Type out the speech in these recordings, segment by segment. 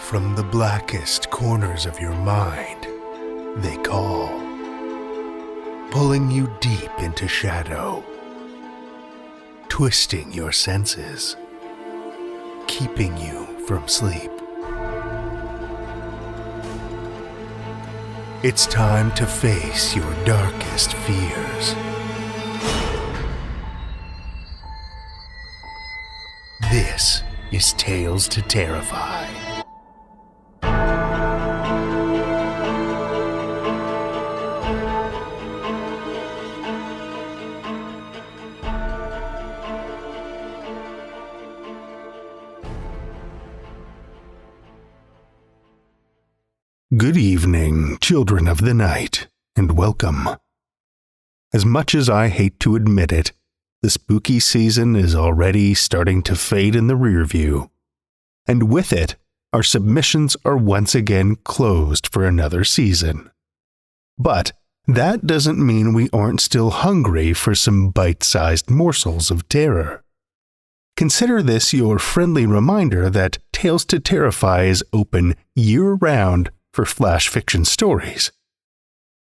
From the blackest corners of your mind, they call, pulling you deep into shadow, twisting your senses, keeping you from sleep. It's time to face your darkest fears. This is Tales to Terrify. Good evening, children of the night, and welcome. As much as I hate to admit it, the spooky season is already starting to fade in the rearview, and with it, our submissions are once again closed for another season. But that doesn't mean we aren't still hungry for some bite-sized morsels of terror. Consider this your friendly reminder that Tales to Terrify is open year-round for flash fiction stories.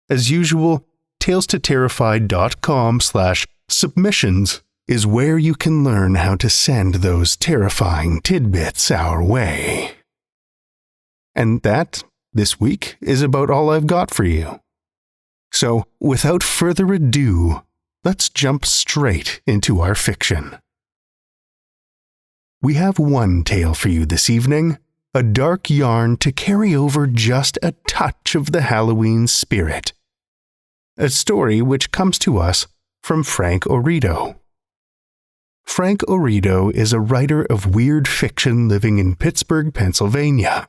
As usual, talestoterrify.com/submissions is where you can learn how to send those terrifying tidbits our way. And that, this week, is about all I've got for you. So, without further ado, let's jump straight into our fiction. We have one tale for you this evening, a dark yarn to carry over just a touch of the Halloween spirit. A story which comes to us from Frank Oreto. Frank Oreto is a writer of weird fiction living in Pittsburgh, Pennsylvania.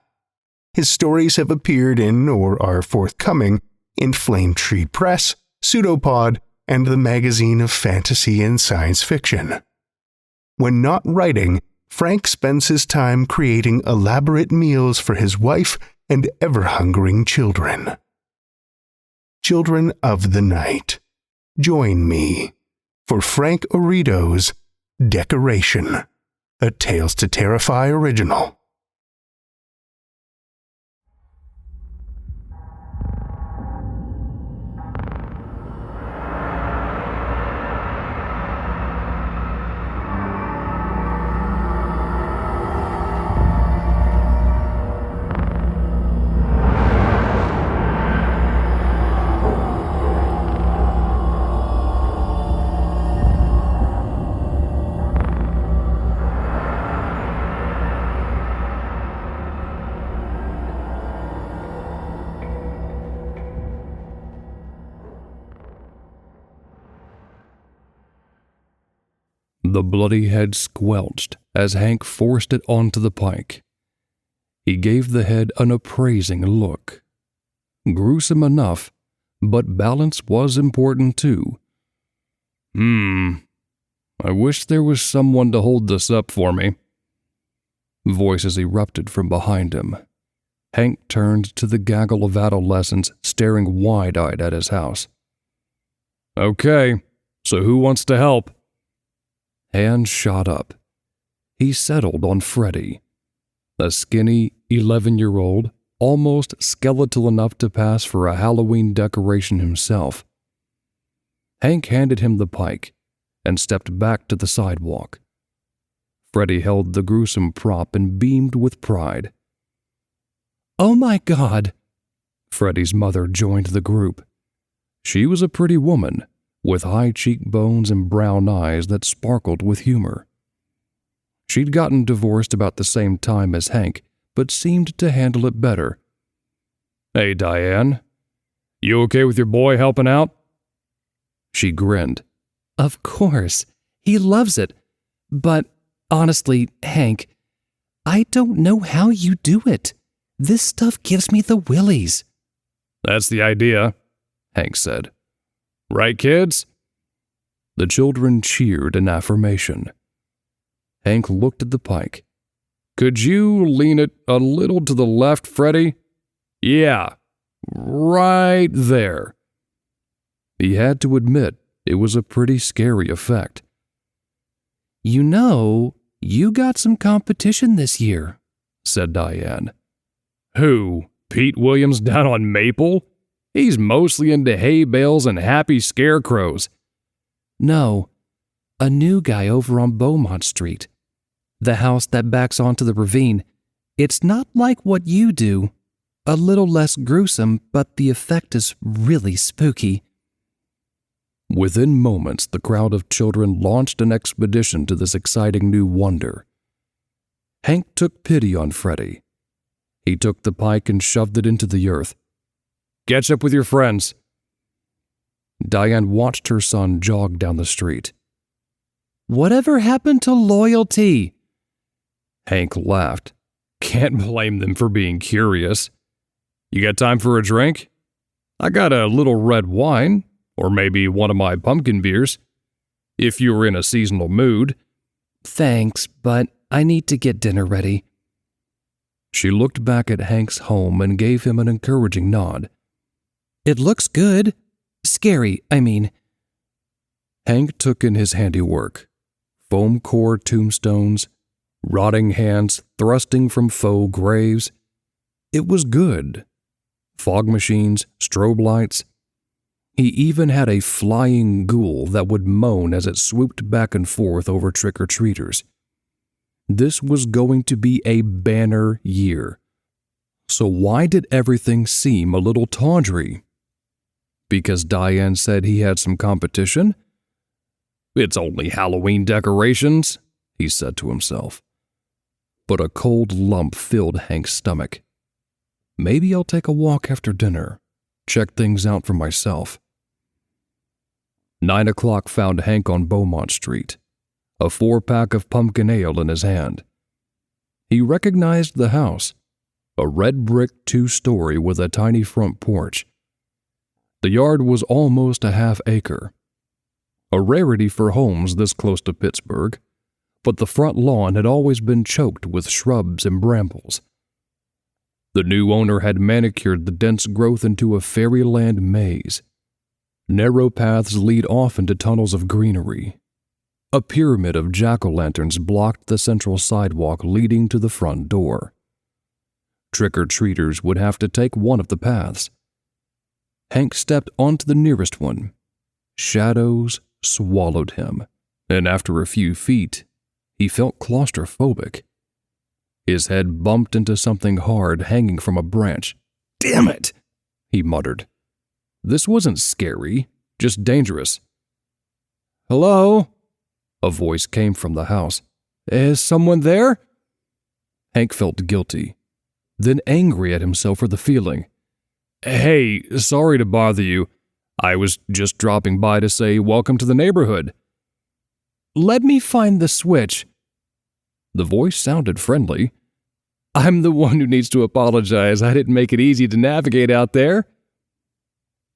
His stories have appeared in or are forthcoming in Flame Tree Press, Pseudopod, and the Magazine of Fantasy and Science Fiction. When not writing, Frank spends his time creating elaborate meals for his wife and ever-hungering children. Children of the night, join me for Frank Oreto's Decoration, a Tales to Terrify original. The bloody head squelched as Hank forced it onto the pike. He gave the head an appraising look. Gruesome enough, but balance was important too. I wish there was someone to hold this up for me. Voices erupted from behind him. Hank turned to the gaggle of adolescents staring wide-eyed at his house. Okay, so who wants to help? Hands shot up. He settled on Freddie, a skinny 11-year-old, almost skeletal enough to pass for a Halloween decoration himself. Hank handed him the pike and stepped back to the sidewalk. Freddie held the gruesome prop and beamed with pride. "Oh my God!" Freddie's mother joined the group. She was a pretty woman, with high cheekbones and brown eyes that sparkled with humor. She'd gotten divorced about the same time as Hank, but seemed to handle it better. "Hey, Diane. You okay with your boy helping out?" She grinned. "Of course. He loves it. But honestly, Hank, I don't know how you do it. This stuff gives me the willies." "That's the idea," Hank said. "Right, kids?" The children cheered in affirmation. Hank looked at the pike. "Could you lean it a little to the left, Freddie? Yeah, right there." He had to admit it was a pretty scary effect. "You know, you got some competition this year," said Diane. Who? Pete Williams down on Maple? He's mostly into hay bales and happy scarecrows. No, a new guy over on Beaumont Street. The house that backs onto the ravine. It's not like what you do. A little less gruesome, but the effect is really spooky. Within moments, the crowd of children launched an expedition to this exciting new wonder. Hank took pity on Freddie. He took the pike and shoved it into the earth. Catch up with your friends. Diane watched her son jog down the street. Whatever happened to loyalty? Hank laughed. Can't blame them for being curious. You got time for a drink? I got a little red wine, or maybe one of my pumpkin beers, if you're in a seasonal mood. Thanks, but I need to get dinner ready. She looked back at Hank's home and gave him an encouraging nod. It looks good. Scary, I mean. Hank took in his handiwork. Foam core tombstones, rotting hands thrusting from faux graves. It was good. Fog machines, strobe lights. He even had a flying ghoul that would moan as it swooped back and forth over trick-or-treaters. This was going to be a banner year. So why did everything seem a little tawdry? Because Diane said he had some competition? It's only Halloween decorations, he said to himself. But a cold lump filled Hank's stomach. Maybe I'll take a walk after dinner, check things out for myself. 9 o'clock found Hank on Beaumont Street, a 4-pack of pumpkin ale in his hand. He recognized the house, a red brick 2-story with a tiny front porch. The yard was almost a half-acre, a rarity for homes this close to Pittsburgh, but the front lawn had always been choked with shrubs and brambles. The new owner had manicured the dense growth into a fairyland maze. Narrow paths lead off into tunnels of greenery. A pyramid of jack-o'-lanterns blocked the central sidewalk leading to the front door. Trick-or-treaters would have to take one of the paths. Hank stepped onto the nearest one. Shadows swallowed him, and after a few feet, he felt claustrophobic. His head bumped into something hard hanging from a branch. "Damn it!" he muttered. This wasn't scary, just dangerous. "Hello?" A voice came from the house. "Is someone there?" Hank felt guilty, then angry at himself for the feeling. "Hey, sorry to bother you. I was just dropping by to say welcome to the neighborhood." "Let me find the switch." The voice sounded friendly. "I'm the one who needs to apologize. I didn't make it easy to navigate out there."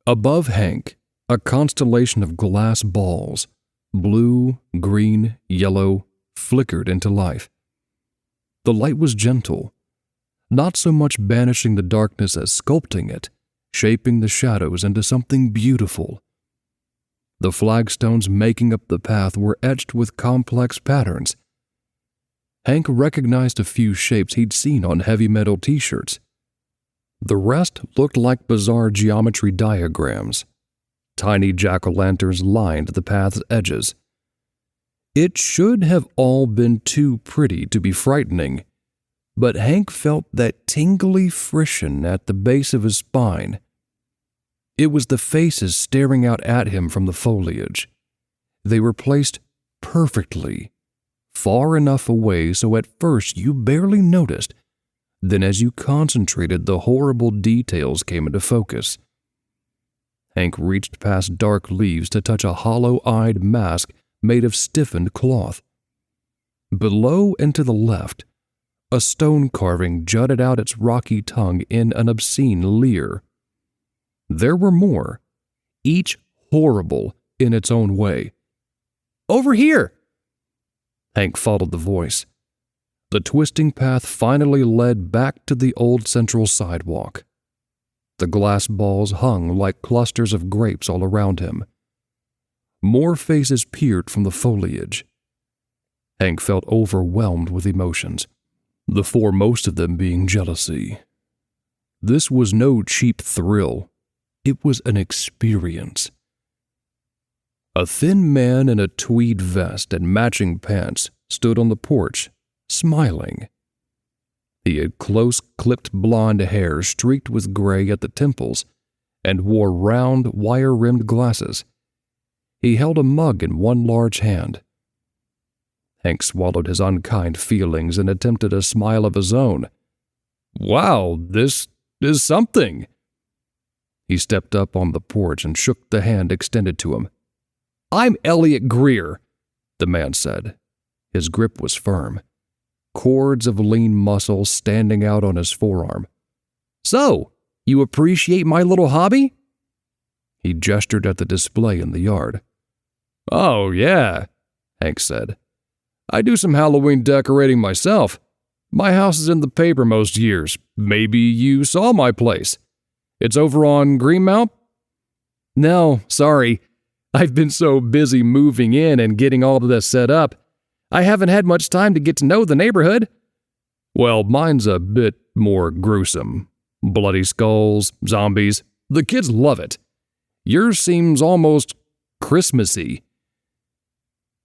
Above Hank, a constellation of glass balls, blue, green, yellow, flickered into life. The light was gentle, not so much banishing the darkness as sculpting it, shaping the shadows into something beautiful. The flagstones making up the path were etched with complex patterns. Hank recognized a few shapes he'd seen on heavy metal t-shirts. The rest looked like bizarre geometry diagrams. Tiny jack-o'-lanterns lined the path's edges. It should have all been too pretty to be frightening, but Hank felt that tingly frisson at the base of his spine. It was the faces staring out at him from the foliage. They were placed perfectly, far enough away so at first you barely noticed. Then as you concentrated, the horrible details came into focus. Hank reached past dark leaves to touch a hollow-eyed mask made of stiffened cloth. Below and to the left, a stone carving jutted out its rocky tongue in an obscene leer. There were more, each horrible in its own way. "Over here!" Hank followed the voice. The twisting path finally led back to the old central sidewalk. The glass balls hung like clusters of grapes all around him. More faces peered from the foliage. Hank felt overwhelmed with emotions, the foremost of them being jealousy. this was no cheap thrill. It was an experience. A thin man in a tweed vest and matching pants stood on the porch, smiling. He had close-clipped blonde hair streaked with gray at the temples and wore round, wire-rimmed glasses. He held a mug in one large hand. Hank swallowed his unkind feelings and attempted a smile of his own. "Wow, this is something." He stepped up on the porch and shook the hand extended to him. "I'm Elliot Greer," the man said. His grip was firm, cords of lean muscle standing out on his forearm. "So, you appreciate my little hobby?" He gestured at the display in the yard. "Oh, yeah," Hank said. "I do some Halloween decorating myself. My house is in the paper most years. Maybe you saw my place. It's over on Greenmount?" "No, sorry. I've been so busy moving in and getting all of this set up. I haven't had much time to get to know the neighborhood." "Well, mine's a bit more gruesome. Bloody skulls, zombies. The kids love it. Yours seems almost Christmassy."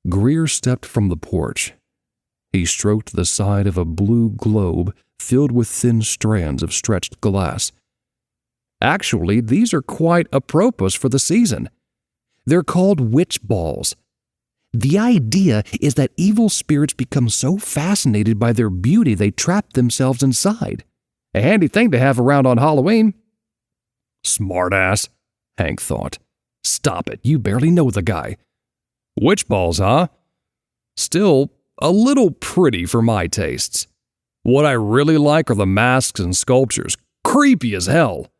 Greer stepped from the porch. He stroked the side of a blue globe filled with thin strands of stretched glass. "Actually, these are quite apropos for the season. They're called witch balls. The idea is that evil spirits become so fascinated by their beauty they trap themselves inside. A handy thing to have around on Halloween." "Smartass," Hank thought. "Stop it, you barely know the guy." "Witch balls, huh? Still, a little pretty for my tastes. What I really like are the masks and sculptures. Creepy as hell."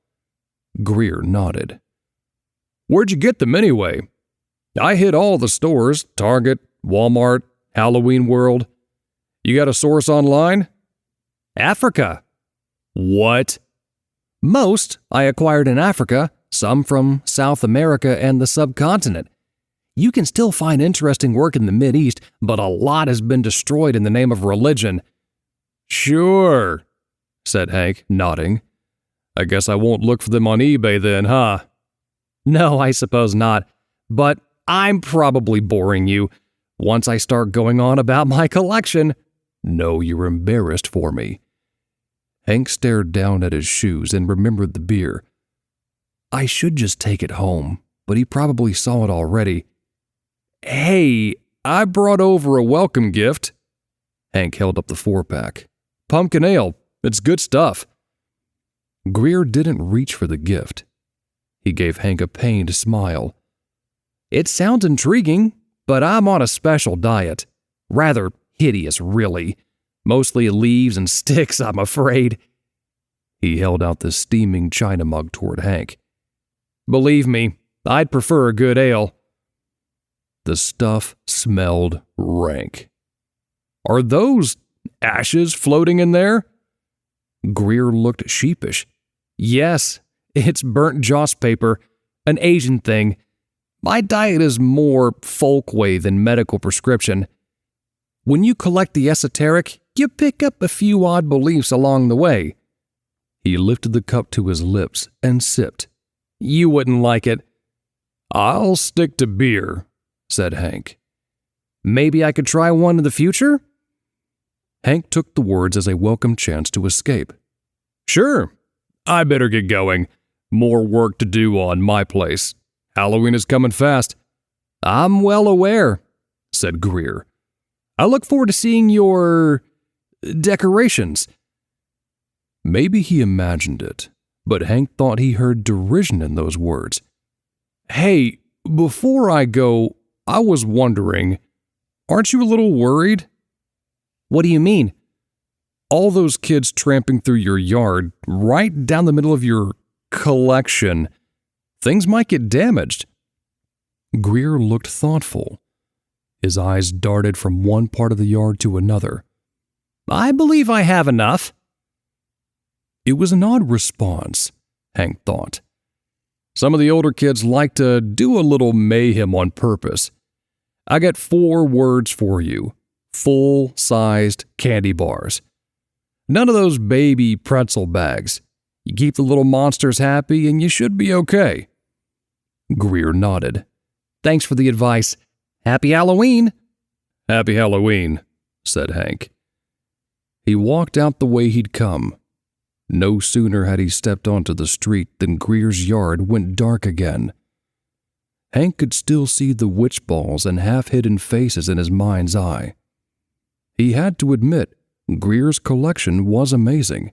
Greer nodded. "Where'd you get them anyway?" "I hit all the stores, Target, Walmart, Halloween World. You got a source online?" "Africa." "What?" "Most I acquired in Africa, some from South America and the subcontinent. You can still find interesting work in the Mideast, but a lot has been destroyed in the name of religion." "Sure," said Hank, nodding. "I guess I won't look for them on eBay then, huh?" "No, I suppose not. But I'm probably boring you. Once I start going on about my collection—" "No, you're embarrassed for me." Hank stared down at his shoes and remembered the beer. "I should just take it home, but he probably saw it already." "Hey, I brought over a welcome gift." Hank held up the 4-pack. "Pumpkin ale. It's good stuff." Greer didn't reach for the gift. He gave Hank a pained smile. "It sounds intriguing, but I'm on a special diet. Rather hideous, really. Mostly leaves and sticks, I'm afraid." He held out the steaming china mug toward Hank. "Believe me, I'd prefer a good ale." The stuff smelled rank. "Are those ashes floating in there?" Greer looked sheepish. "Yes, it's burnt joss paper, an Asian thing. My diet is more folkway than medical prescription. When you collect the esoteric, you pick up a few odd beliefs along the way." He lifted the cup to his lips and sipped. "You wouldn't like it." "I'll stick to beer," said Hank. "Maybe I could try one in the future?" Hank took the words as a welcome chance to escape. "Sure. I better get going. More work to do on my place. Halloween is coming fast." "I'm well aware," said Greer. "I look forward to seeing your decorations." Maybe he imagined it, but Hank thought he heard derision in those words. "Hey, before I go, I was wondering, aren't you a little worried?" "What do you mean?" "All those kids tramping through your yard, right down the middle of your collection. Things might get damaged." Greer looked thoughtful. His eyes darted from one part of the yard to another. "I believe I have enough." It was an odd response, Hank thought. Some of the older kids like to do a little mayhem on purpose. I got 4 words for you. Full-sized candy bars. None of those baby pretzel bags. You keep the little monsters happy and you should be okay." Greer nodded. "Thanks for the advice. Happy Halloween!" "Happy Halloween," said Hank. He walked out the way he'd come. No sooner had he stepped onto the street than Greer's yard went dark again. Hank could still see the witch balls and half-hidden faces in his mind's eye. He had to admit Greer's collection was amazing,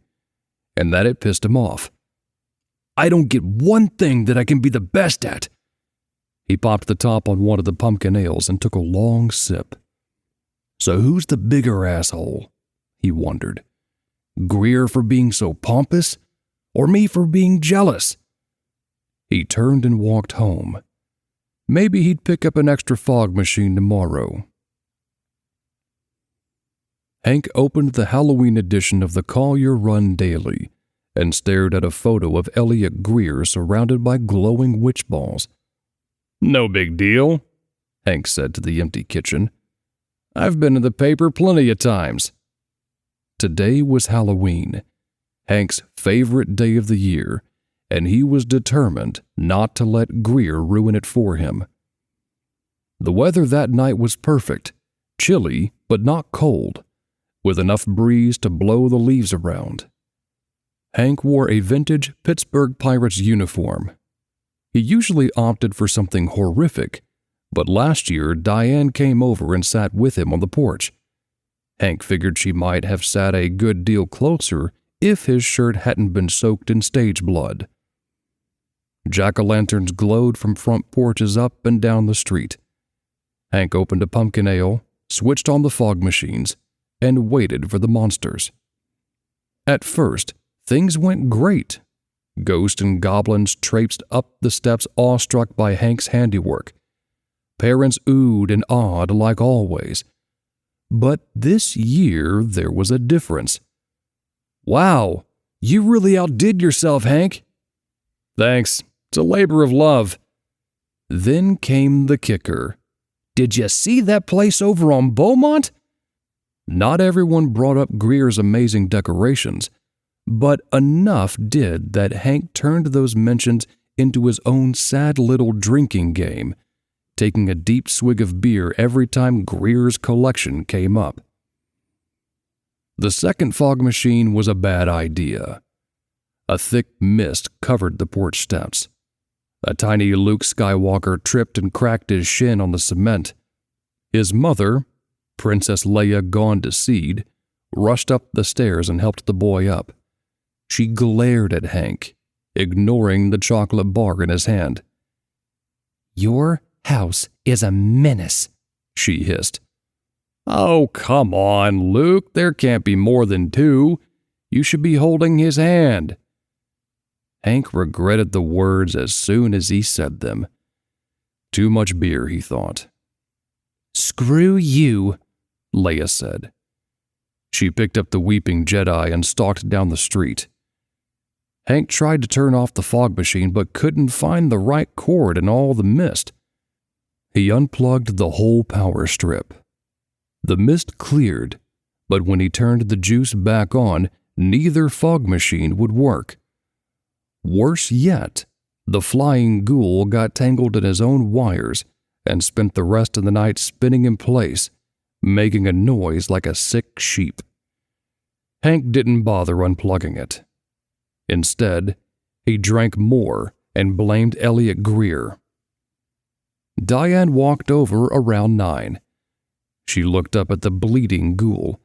and that it pissed him off. "I don't get one thing that I can be the best at." He popped the top on one of the pumpkin ales and took a long sip. So who's the bigger asshole? He wondered. Greer for being so pompous, or me for being jealous? He turned and walked home. Maybe he'd pick up an extra fog machine tomorrow. Hank opened the Halloween edition of the Collier Run Daily and stared at a photo of Elliot Greer surrounded by glowing witch balls. "No big deal," Hank said to the empty kitchen. "I've been in the paper plenty of times." Today was Halloween, Hank's favorite day of the year, and he was determined not to let Greer ruin it for him. The weather that night was perfect, chilly but not cold, with enough breeze to blow the leaves around. Hank wore a vintage Pittsburgh Pirates uniform. He usually opted for something horrific, but last year Diane came over and sat with him on the porch. Hank figured she might have sat a good deal closer if his shirt hadn't been soaked in stage blood. Jack-o'-lanterns glowed from front porches up and down the street. Hank opened a pumpkin ale, switched on the fog machines, and waited for the monsters. At first, things went great. Ghosts and goblins traipsed up the steps awestruck by Hank's handiwork. Parents oohed and awed like always. But this year there was a difference. "Wow, you really outdid yourself, Hank." "Thanks, it's a labor of love." Then came the kicker. "Did you see that place over on Beaumont?" Not everyone brought up Greer's amazing decorations, but enough did that Hank turned those mentions into his own sad little drinking game, taking a deep swig of beer every time Greer's collection came up. The second fog machine was a bad idea. A thick mist covered the porch steps. A tiny Luke Skywalker tripped and cracked his shin on the cement. His mother, Princess Leia gone to seed, rushed up the stairs and helped the boy up. She glared at Hank, ignoring the chocolate bar in his hand. "Your house is a menace," she hissed. "Oh, come on, Luke. There can't be more than two. You should be holding his hand." Hank regretted the words as soon as he said them. Too much beer, he thought. "Screw you," Leia said. She picked up the weeping Jedi and stalked down the street. Hank tried to turn off the fog machine but couldn't find the right cord in all the mist. He unplugged the whole power strip. The mist cleared, but when he turned the juice back on, neither fog machine would work. Worse yet, the flying ghoul got tangled in his own wires and spent the rest of the night spinning in place, making a noise like a sick sheep. Hank didn't bother unplugging it. Instead, he drank more and blamed Elliot Greer. Diane walked over around 9. She looked up at the bleeding ghoul.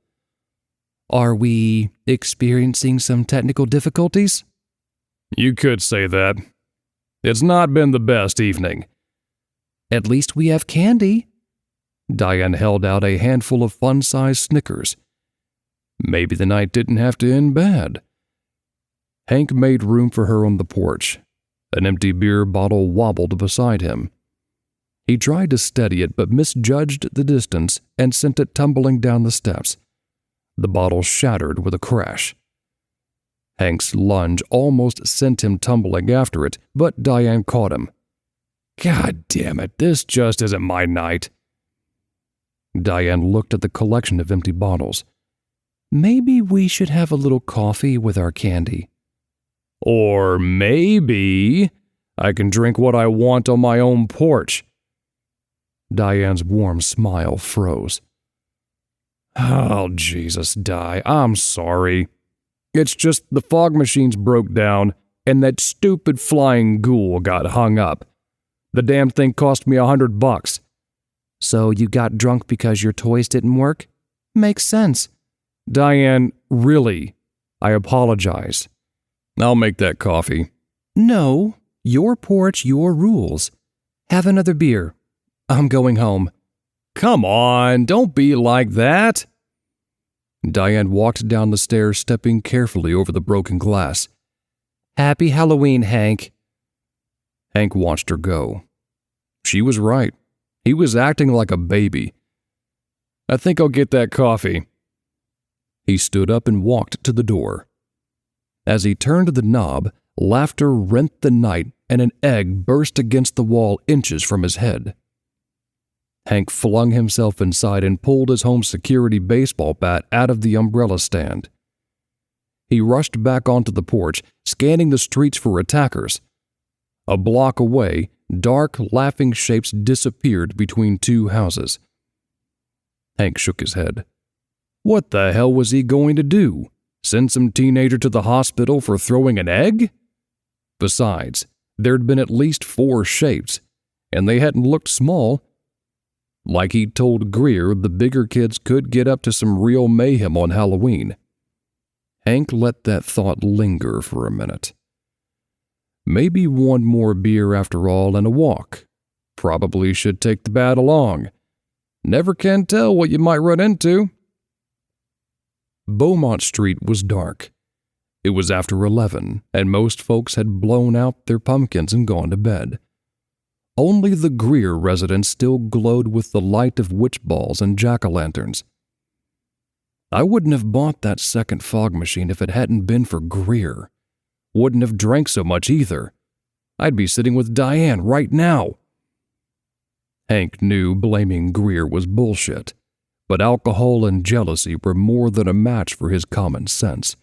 "Are we experiencing some technical difficulties?" "You could say that. It's not been the best evening." "At least we have candy." Diane held out a handful of fun-sized Snickers. Maybe the night didn't have to end bad. Hank made room for her on the porch. An empty beer bottle wobbled beside him. He tried to steady it but misjudged the distance and sent it tumbling down the steps. The bottle shattered with a crash. Hank's lunge almost sent him tumbling after it, but Diane caught him. "God damn it, this just isn't my night." Diane looked at the collection of empty bottles. "Maybe we should have a little coffee with our candy." Or maybe I can drink what I want on my own porch. Diane's warm smile froze. Oh, Jesus, Di, I'm sorry. It's just the fog machines broke down and that stupid flying ghoul got hung up. The damn thing cost me $100. So you got drunk because your toys didn't work? Makes sense. Diane, really, I apologize. I'll make that coffee. No, your porch, your rules. Have another beer. I'm going home. Come on, don't be like that. Diane walked down the stairs, stepping carefully over the broken glass. Happy Halloween, Hank. Hank watched her go. She was right. He was acting like a baby. I think I'll get that coffee. He stood up and walked to the door. As he turned the knob, laughter rent the night and an egg burst against the wall inches from his head. Hank flung himself inside and pulled his home security baseball bat out of the umbrella stand. He rushed back onto the porch, scanning the streets for attackers. A block away, dark, laughing shapes disappeared between two houses. Hank shook his head. What the hell was he going to do? Send some teenager to the hospital for throwing an egg? Besides, there'd been at least 4 shapes, and they hadn't looked small. Like he'd told Greer, the bigger kids could get up to some real mayhem on Halloween. Hank let that thought linger for a minute. Maybe one more beer after all and a walk. Probably should take the bat along. Never can tell what you might run into. Beaumont Street was dark. It was after 11, and most folks had blown out their pumpkins and gone to bed. Only the Greer residence still glowed with the light of witch balls and jack-o'-lanterns. I wouldn't have bought that second fog machine if it hadn't been for Greer. Wouldn't have drank so much either. I'd be sitting with Diane right now. Hank knew blaming Greer was bullshit, but alcohol and jealousy were more than a match for his common sense.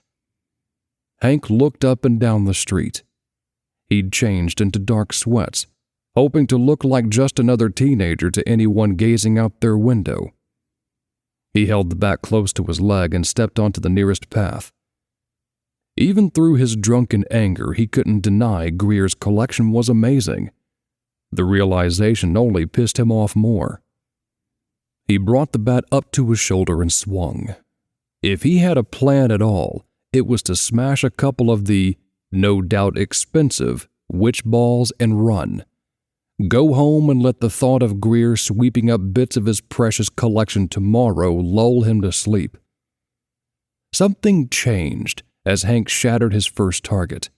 Hank looked up and down the street. He'd changed into dark sweats, hoping to look like just another teenager to anyone gazing out their window. He held the bat close to his leg and stepped onto the nearest path. Even through his drunken anger, he couldn't deny Greer's collection was amazing. The realization only pissed him off more. He brought the bat up to his shoulder and swung. If he had a plan at all, it was to smash a couple of the, no doubt expensive, witch balls and run. Go home and let the thought of Greer sweeping up bits of his precious collection tomorrow lull him to sleep. Something changed as Hank shattered his first target.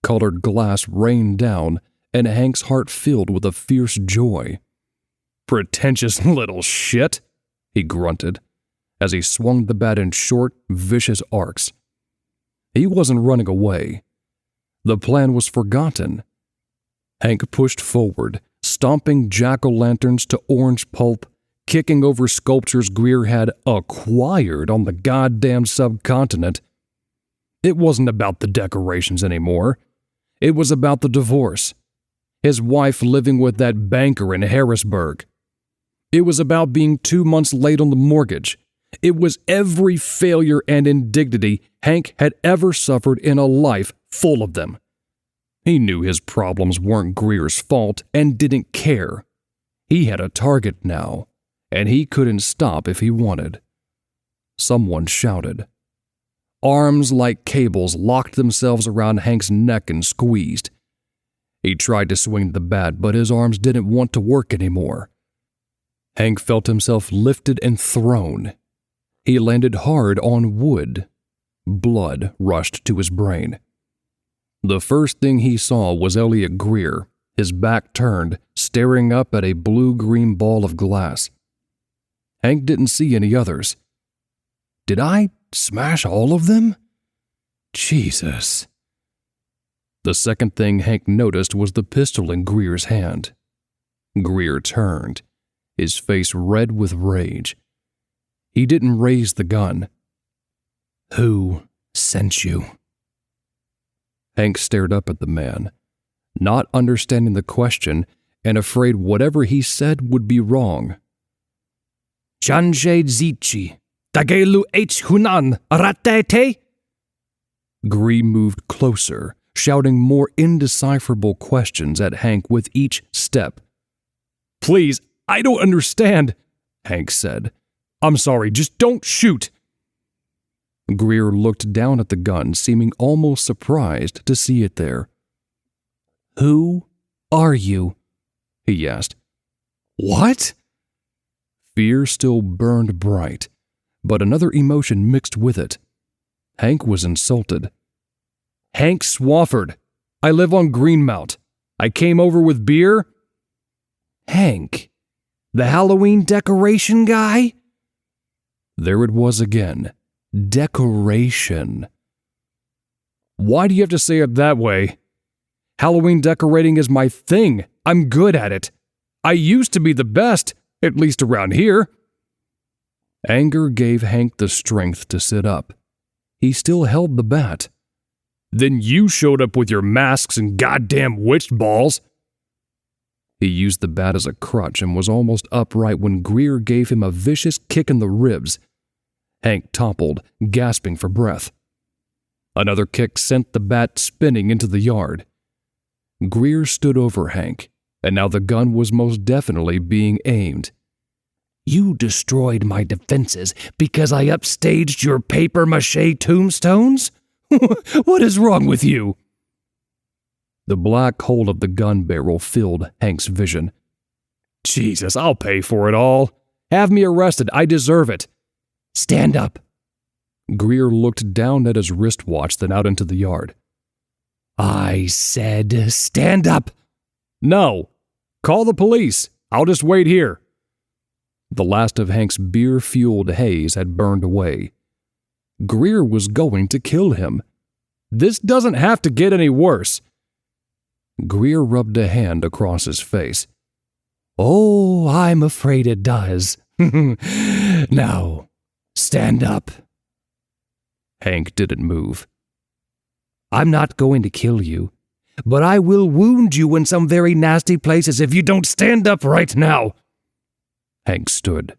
Colored glass rained down, and Hank's heart filled with a fierce joy. "Pretentious little shit," he grunted, as he swung the bat in short, vicious arcs. He wasn't running away. The plan was forgotten. Hank pushed forward, stomping jack-o'-lanterns to orange pulp, kicking over sculptures Greer had acquired on the goddamn subcontinent. It wasn't about the decorations anymore. It was about the divorce. His wife living with that banker in Harrisburg. It was about being 2 months late on the mortgage. It was every failure and indignity Hank had ever suffered in a life full of them. He knew his problems weren't Greer's fault and didn't care. He had a target now, and he couldn't stop if he wanted. Someone shouted. Arms like cables locked themselves around Hank's neck and squeezed. He tried to swing the bat, but his arms didn't want to work anymore. Hank felt himself lifted and thrown. He landed hard on wood. Blood rushed to his brain. The first thing he saw was Elliot Greer, his back turned, staring up at a blue-green ball of glass. Hank didn't see any others. Did I smash all of them? Jesus. The second thing Hank noticed was the pistol in Greer's hand. Greer turned, his face red with rage. He didn't raise the gun. Who sent you? Hank stared up at the man, not understanding the question and afraid whatever he said would be wrong. Chanje zichi, dagelu h hunan, ratete? Gree moved closer, shouting more indecipherable questions at Hank with each step. "Please, I don't understand," Hank said. "I'm sorry, just don't shoot." Greer looked down at the gun, seeming almost surprised to see it there. "Who are you?" he asked. "What?" Fear still burned bright, but another emotion mixed with it. Hank was insulted. "Hank Swafford. I live on Greenmount. I came over with beer." "Hank? The Halloween decoration guy?" There it was again. Decoration. "Why do you have to say it that way? Halloween decorating is my thing. I'm good at it. I used to be the best, at least around here." Anger gave Hank the strength to sit up. He still held the bat. "Then you showed up with your masks and goddamn witch balls." He used the bat as a crutch and was almost upright when Greer gave him a vicious kick in the ribs. Hank toppled, gasping for breath. Another kick sent the bat spinning into the yard. Greer stood over Hank, and now the gun was most definitely being aimed. "You destroyed my defenses because I upstaged your papier-mâché tombstones? What is wrong with you?" The black hole of the gun barrel filled Hank's vision. "Jesus, I'll pay for it all. Have me arrested. I deserve it." "Stand up." Greer looked down at his wristwatch, then out into the yard. "I said stand up." "No. Call the police. I'll just wait here." The last of Hank's beer-fueled haze had burned away. Greer was going to kill him. "This doesn't have to get any worse." Greer rubbed a hand across his face. "Oh, I'm afraid it does. Now, stand up." Hank didn't move. "I'm not going to kill you, but I will wound you in some very nasty places if you don't stand up right now." Hank stood.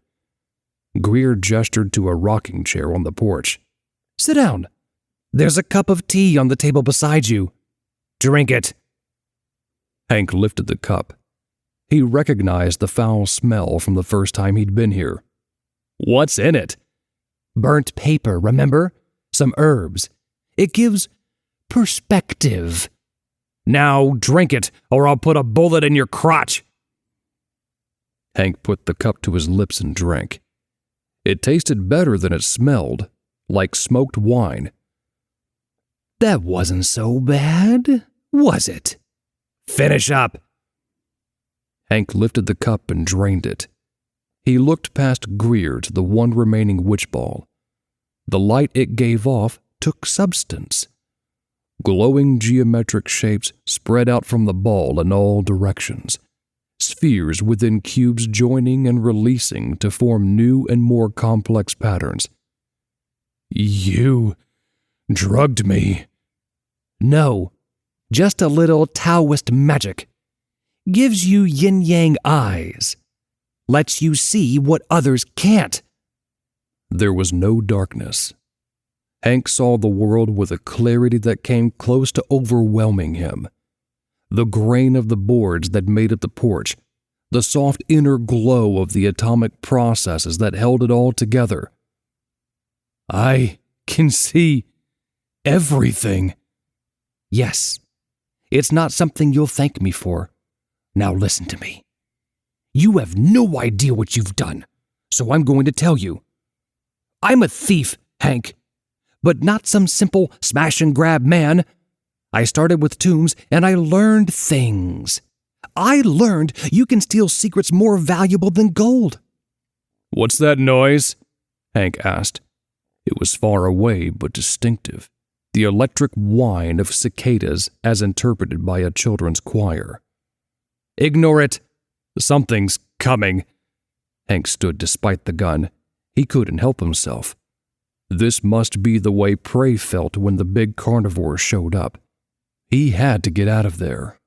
Greer gestured to a rocking chair on the porch. "Sit down. There's a cup of tea on the table beside you. Drink it." Hank lifted the cup. He recognized the foul smell from the first time he'd been here. "What's in it?" "Burnt paper, remember? Some herbs. It gives perspective." "Now drink it, or I'll put a bullet in your crotch." Hank put the cup to his lips and drank. It tasted better than it smelled, like smoked wine. "That wasn't so bad, was it?" "Finish up." Hank lifted the cup and drained it. He looked past Greer to the one remaining witch ball. The light it gave off took substance. Glowing geometric shapes spread out from the ball in all directions, spheres within cubes joining and releasing to form new and more complex patterns. "You drugged me." "No, just a little Taoist magic. Gives you yin-yang eyes. Lets you see what others can't." There was no darkness. Hank saw the world with a clarity that came close to overwhelming him. The grain of the boards that made up the porch, the soft inner glow of the atomic processes that held it all together. "I can see everything." "Yes, it's not something you'll thank me for. Now listen to me. You have no idea what you've done, so I'm going to tell you. I'm a thief, Hank, but not some simple smash-and-grab man. I started with tombs, and I learned things. I learned you can steal secrets more valuable than gold." "What's that noise?" Hank asked. It was far away but distinctive, the electric whine of cicadas as interpreted by a children's choir. "Ignore it. Something's coming." Hank stood despite the gun. He couldn't help himself. This must be the way prey felt when the big carnivore showed up. He had to get out of there.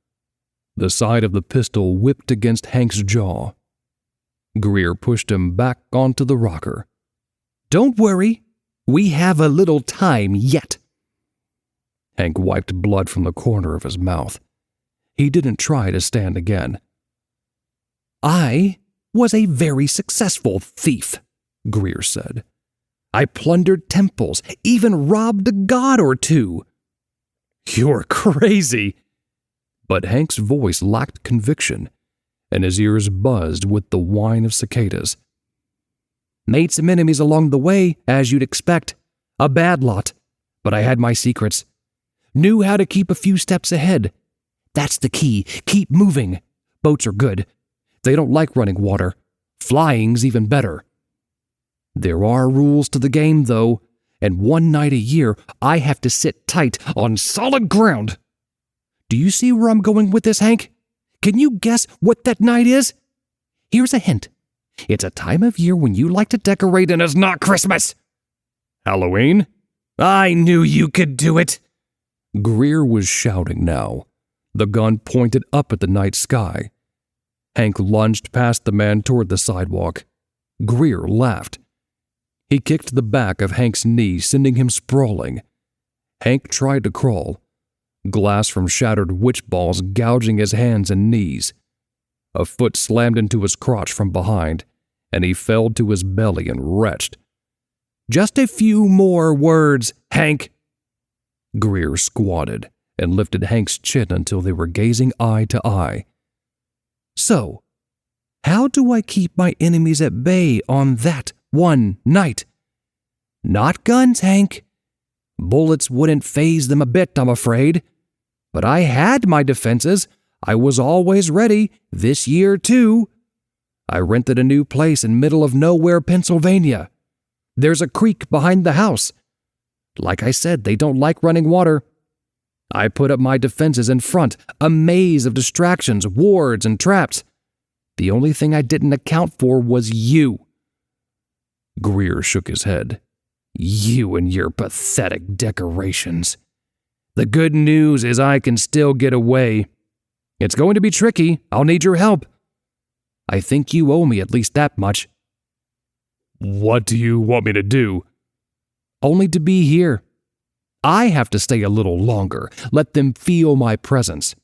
The side of the pistol whipped against Hank's jaw. Greer pushed him back onto the rocker. "Don't worry. We have a little time yet." Hank wiped blood from the corner of his mouth. He didn't try to stand again. "I was a very successful thief," Greer said. "I plundered temples, even robbed a god or two." "You're crazy!" But Hank's voice lacked conviction, and his ears buzzed with the whine of cicadas. "Made some enemies along the way, as you'd expect. A bad lot, but I had my secrets. Knew how to keep a few steps ahead. That's the key. Keep moving. Boats are good. They don't like running water. Flying's even better. There are rules to the game, though, and one night a year I have to sit tight on solid ground. Do you see where I'm going with this, Hank? Can you guess what that night is? Here's a hint. It's a time of year when you like to decorate and it's not Christmas." "Halloween?" "I knew you could do it." Greer was shouting now, the gun pointed up at the night sky. Hank lunged past the man toward the sidewalk. Greer laughed. He kicked the back of Hank's knee, sending him sprawling. Hank tried to crawl, glass from shattered witch balls gouging his hands and knees. A foot slammed into his crotch from behind, and he fell to his belly and retched. "Just a few more words, Hank." Greer squatted and lifted Hank's chin until they were gazing eye to eye. "So, how do I keep my enemies at bay on that one night? Not guns, Hank. Bullets wouldn't faze them a bit, I'm afraid. But I had my defenses. I was always ready, this year too. I rented a new place in middle of nowhere, Pennsylvania. There's a creek behind the house. Like I said, they don't like running water. I put up my defenses in front, a maze of distractions, wards, and traps. The only thing I didn't account for was you." Greer shook his head. "You and your pathetic decorations. The good news is I can still get away. It's going to be tricky. I'll need your help. I think you owe me at least that much." "What do you want me to do?" "Only to be here. I have to stay a little longer, let them feel my presence.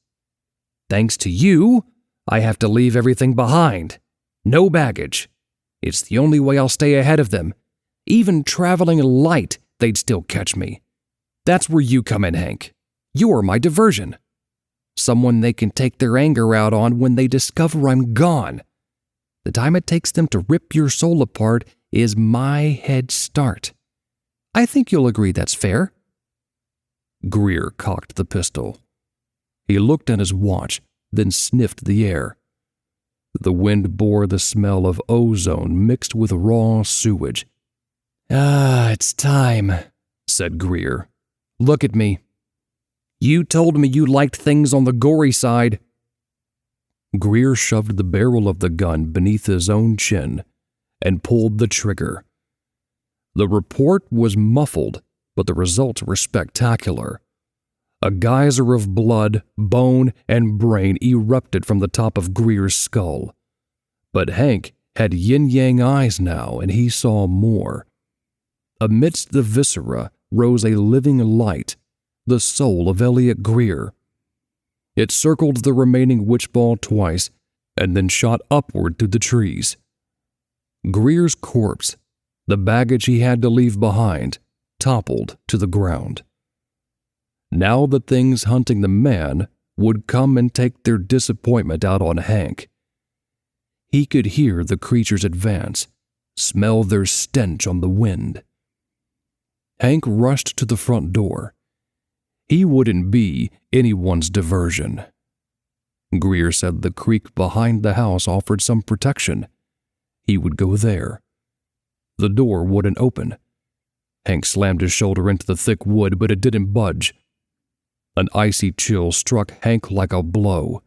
Thanks to you, I have to leave everything behind. No baggage. It's the only way I'll stay ahead of them. Even traveling light, they'd still catch me. That's where you come in, Hank. You're my diversion. Someone they can take their anger out on when they discover I'm gone. The time it takes them to rip your soul apart is my head start. I think you'll agree that's fair." Greer cocked the pistol. He looked at his watch, then sniffed the air. The wind bore the smell of ozone mixed with raw sewage. It's time," said Greer. "Look at me. You told me you liked things on the gory side." Greer shoved the barrel of the gun beneath his own chin and pulled the trigger. The report was muffled, but the results were spectacular. A geyser of blood, bone, and brain erupted from the top of Greer's skull. But Hank had yin-yang eyes now, and he saw more. Amidst the viscera rose a living light, the soul of Elliot Greer. It circled the remaining witch ball twice, and then shot upward through the trees. Greer's corpse, the baggage he had to leave behind, toppled to the ground. Now the things hunting the man would come and take their disappointment out on Hank. He could hear the creatures advance, smell their stench on the wind. Hank rushed to the front door. He wouldn't be anyone's diversion. Greer said the creek behind the house offered some protection. He would go there. The door wouldn't open. Hank slammed his shoulder into the thick wood, but it didn't budge. An icy chill struck Hank like a blow.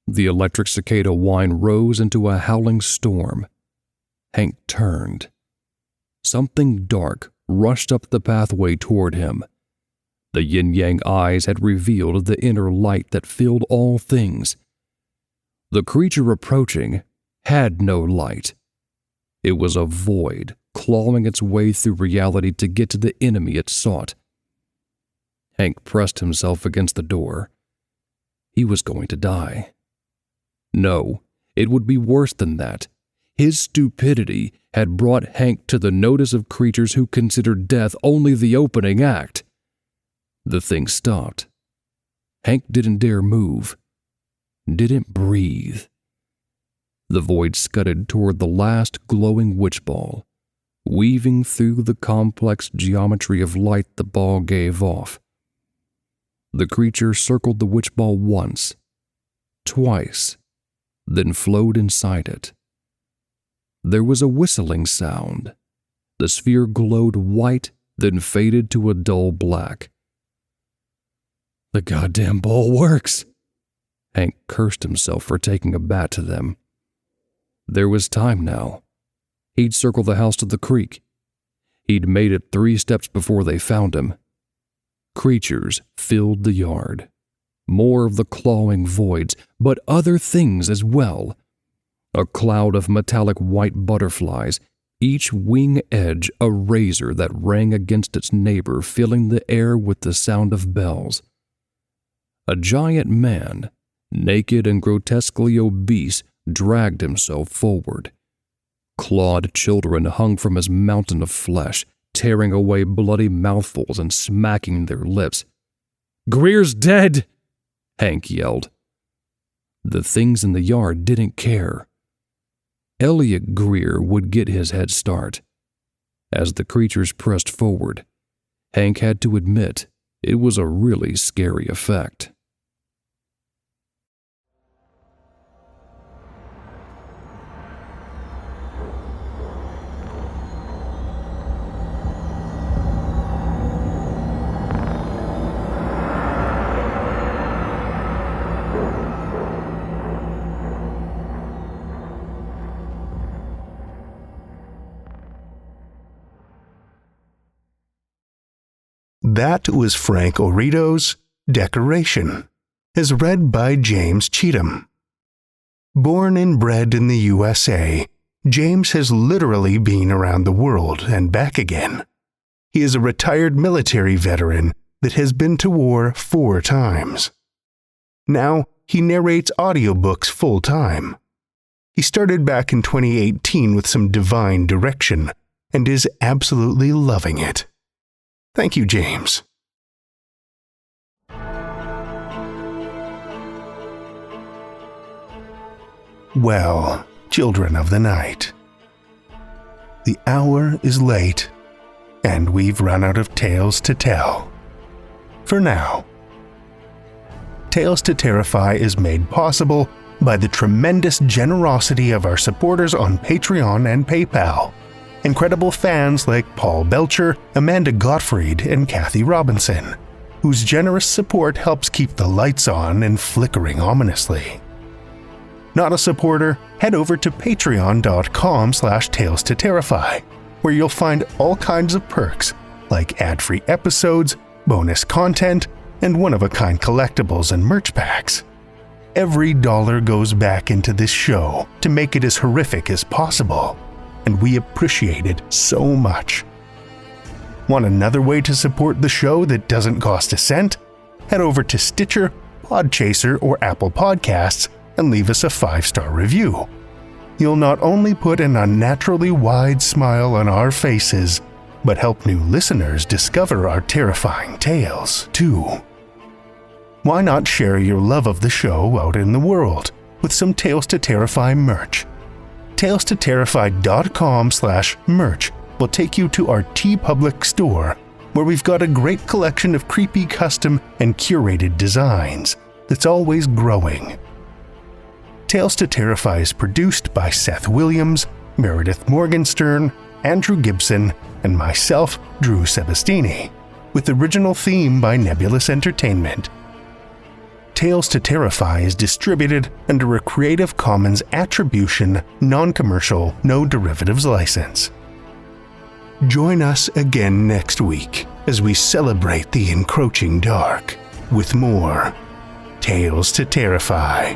The electric cicada whine rose into a howling storm. Hank turned. Something dark rushed up the pathway toward him. The yin-yang eyes had revealed the inner light that filled all things. The creature approaching had no light. It was a void, clawing its way through reality to get to the enemy it sought. Hank pressed himself against the door. He was going to die. No, it would be worse than that. His stupidity had brought Hank to the notice of creatures who considered death only the opening act. The thing stopped. Hank didn't dare move. Didn't breathe. The void scudded toward the last glowing witch ball, weaving through the complex geometry of light the ball gave off. The creature circled the witch ball once, twice, then flowed inside it. There was a whistling sound. The sphere glowed white, then faded to a dull black. The goddamn ball works! Hank cursed himself for taking a bat to them. There was time now. He'd circle the house to the creek. He'd made it 3 steps before they found him. Creatures filled the yard. More of the clawing voids, but other things as well. A cloud of metallic white butterflies, each wing edge a razor that rang against its neighbor, filling the air with the sound of bells. A giant man, naked and grotesquely obese, dragged himself forward. Clawed children hung from his mountain of flesh, tearing away bloody mouthfuls and smacking their lips. "Greer's dead!" Hank yelled. The things in the yard didn't care. Elliot Greer would get his head start. As the creatures pressed forward, Hank had to admit it was a really scary effect. That was Frank Oreto's Decoration, as read by James Cheatham. Born and bred in the USA, James has literally been around the world and back again. He is a retired military veteran that has been to war 4 times. Now, he narrates audiobooks full-time. He started back in 2018 with some divine direction and is absolutely loving it. Thank you, James. Well, children of the night, the hour is late, and we've run out of tales to tell. For now. Tales to Terrify is made possible by the tremendous generosity of our supporters on Patreon and PayPal. Incredible fans like Paul Belcher, Amanda Gottfried, and Kathy Robinson, whose generous support helps keep the lights on and flickering ominously. Not a supporter? Head over to patreon.com/Tales to Terrify, where you'll find all kinds of perks like ad-free episodes, bonus content, and one-of-a-kind collectibles and merch packs. Every dollar goes back into this show to make it as horrific as possible, and we appreciate it so much. Want another way to support the show that doesn't cost a cent? Head over to Stitcher, Podchaser, or Apple Podcasts and leave us a 5-star review. You'll not only put an unnaturally wide smile on our faces, but help new listeners discover our terrifying tales, too. Why not share your love of the show out in the world with some Tales to Terrify merch? TalesToTerrify.com/merch will take you to our TeePublic store, where we've got a great collection of creepy custom and curated designs that's always growing. Tales to Terrify is produced by Seth Williams, Meredith Morgenstern, Andrew Gibson, and myself, Drew Sebastini, with original theme by Nebulous Entertainment. Tales to Terrify is distributed under a Creative Commons Attribution, Non-Commercial, No Derivatives license. Join us again next week as we celebrate the encroaching dark with more Tales to Terrify.